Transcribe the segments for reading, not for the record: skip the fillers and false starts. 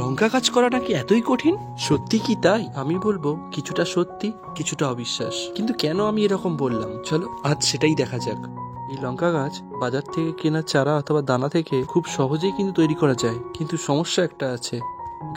লঙ্কা গাছ করা নাকি এতই কঠিন? সত্যি কি তাই? আমি বলবো কিছুটা সত্যি কিছুটা অবিশ্বাস। কিন্তু কেন আমি এরকম বললাম, চলো আজ সেটাই দেখা যাক। এই লঙ্কা গাছ বাজার থেকে কেনা চারা অথবা দানা থেকে খুব সহজেই কিন্তু তৈরি করা যায়, কিন্তু সমস্যা একটা আছে,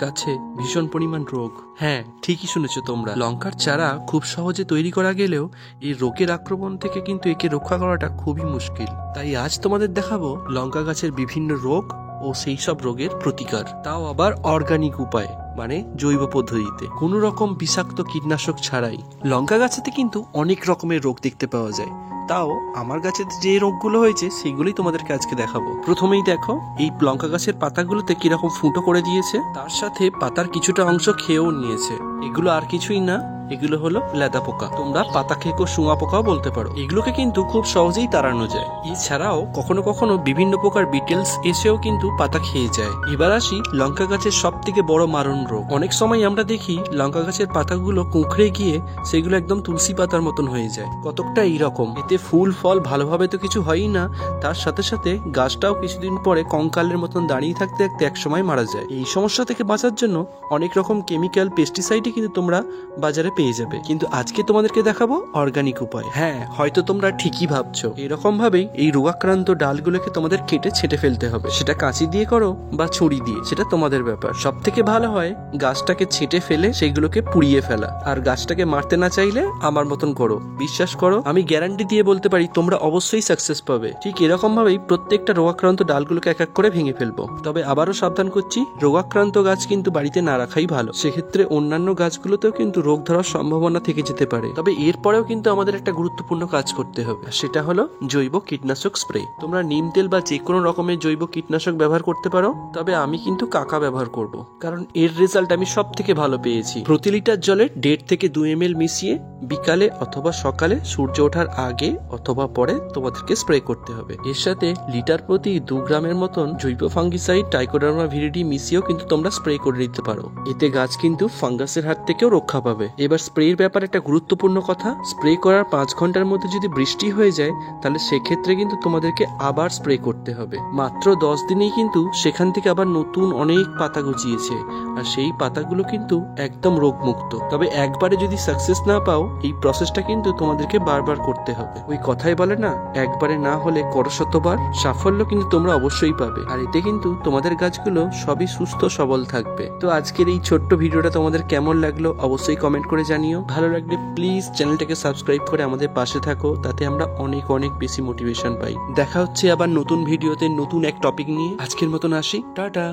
গাছে ভীষণ পরিমাণ রোগ। হ্যাঁ, ঠিকই শুনেছো তোমরা, লঙ্কার চারা খুব সহজে তৈরি করা গেলেও এই রোগের আক্রমণ থেকে কিন্তু একে রক্ষা করাটা খুবই মুশকিল। তাই আজ তোমাদের দেখাবো লঙ্কা গাছের বিভিন্ন রোগ ও সেই সব রোগের প্রতিকার, তাও আবার অর্গানিক উপায়, মানে জৈব পদ্ধতিতে, কোনো রকম বিষাক্ত কীটনাশক ছাড়াই। লঙ্কা গাছেতে কিন্তু অনেক রকমের রোগ দেখতে পাওয়া যায়, তাও আমার গাছে যে রোগগুলো হয়েছে সেগুলোই তোমাদেরকে আজকে দেখাবো। প্রথমেই দেখো এই লঙ্কা গাছের পাতাগুলোতে কিরকম ফুটো করে দিয়েছে, তার সাথে পাতার কিছুটা অংশ খেয়েও নিয়েছে। এগুলো আর কিছুই না, এগুলো হলো লেদা পোকা, তোমরা পাতা খেকো শুঁয়া পোকাও বলতে পারো। এগুলোকে কিন্তু খুব সহজেই তাড়ানো যায়। এছাড়াও কখনো কখনো বিভিন্ন প্রকার বিটেলস এসেও কিন্তু পাতা খেয়ে যায়। এবার আসি লঙ্কা গাছের সব থেকে বড় মারণ রোগ। অনেক সময় আমরা দেখি লঙ্কা গাছের পাতাগুলো কুঁকড়ে গিয়ে সেগুলো একদম তুলসী পাতার মতন হয়ে যায়, কতকটা এইরকম। এতে ফুল ফল ভালোভাবে তো কিছু হয়ই না, তার সাথে সাথে গাছটাও কিছুদিন পরে কঙ্কালের মতন দাঁড়িয়ে থাকতে থাকতে একসময় মারা যায়। এই সমস্যা থেকে বাঁচার জন্য অনেক রকম কেমিক্যাল পেস্টিসাইডই কিন্তু তোমরা বাজারে পেয়ে যাবে, কিন্তু আজকে তোমাদেরকে দেখাবো অর্গানিক উপায়। হ্যাঁ, হয়তো তোমরা ঠিকই ভাবছো, এরকম ভাবেই এই রোগাক্রান্ত ডালগুলোকে তোমাদের কেটে ছেঁটে ফেলতে হবে। সেটা কাঁচি দিয়ে করো বা ছুরি দিয়ে, সেটা তোমাদের ব্যাপার। সব থেকে ভালো হয় গাছটাকে ছেঁটে ফেলে সেইগুলোকে পুড়িয়ে ফেলা। আর গাছটাকে মারতে না চাইলে আমার মতন করো, বিশ্বাস করো আমি গ্যারান্টি দিয়ে বলতে পারি তোমরা অবশ্যই সাকসেস পাবে। ঠিক এরকম ভাবেই প্রত্যেকটা রোগাক্রান্ত ডালগুলোকে এক এক করে ভেঙে ফেলবো। তবে আবারও সাবধান করছি, রোগাক্রান্ত গাছ কিন্তু বাড়িতে না রাখাই ভালো। সেক্ষেত্রে অন্যান্য গাছগুলোতেও কিন্তু রোগ ধরার সম্ভাবনা থেকে যেতে পারে। তবে এরপরেও কিন্তু আমাদের একটা গুরুত্বপূর্ণ কাজ করতে হবে, সেটা হলো জৈব কীটনাশক স্প্রে। তোমরা নিম তেল বা যে কোনো রকমের জৈব কীটনাশক ব্যবহার করতে পারো, তবে আমি কিন্তু কাকা ব্যবহার করব, কারণ এর রেজাল্ট আমি সব থেকে ভালো পেয়েছি। প্রতি লিটার জলে 1.5 থেকে 2 ml মিশিয়ে বিকালে অথবা সকালে সূর্য ওঠার আগে অথবা পরে তোমাদেরকে স্প্রে করতে হবে। এর সাথে লিটার প্রতি 2 গ্রামের মতন জৈব ফাঙ্গিসাইড ট্রাইকোডার্মা ভিরিডি মিশিয়েও কিন্তু তোমরা স্প্রে করে নিতে পারো। এতে গাছ কিন্তু ফাঙ্গাসের হাত থেকেও রক্ষা পাবে। এবার স্প্রের ব্যাপারে একটা গুরুত্বপূর্ণ কথা, স্প্রে করার 5 ঘন্টার মধ্যে যদি বৃষ্টি হয়ে যায় তাহলে সেক্ষেত্রে কিন্তু তোমাদেরকে আবার স্প্রে করতে হবে। মাত্র 10 দিনেই কিন্তু সেখান থেকে আবার নতুন অনেক পাতা গজিয়েছে, আর সেই পাতাগুলো কিন্তু একদম রোগমুক্ত। তবে একবারে যদি সাকসেস না পাও, এই প্রসেসটা কিন্তু তোমাদেরকে বারবার করতে হবে। ওই কথাই বলে না, একবারে না হলে করো শতবার, সাফল্য কিন্তু তোমরা অবশ্যই পাবে। আর এতে কিন্তু তোমাদের গাছগুলো সবই সুস্থ সবল থাকবে। তো আজকের এই ছোট্ট ভিডিওটা তোমাদের কেমন লাগলো অবশ্যই কমেন্ট করে জানিও। ভালো লাগলে প্লিজ চ্যানেলটাকে সাবস্ক্রাইব করে আমাদের পাশে থাকো, তাতে আমরা অনেক অনেক বেশি মোটিভেশন পাই। দেখা হচ্ছে আবার নতুন ভিডিওতে নতুন এক টপিক নিয়ে। আজকের মতন আসি, টাটা।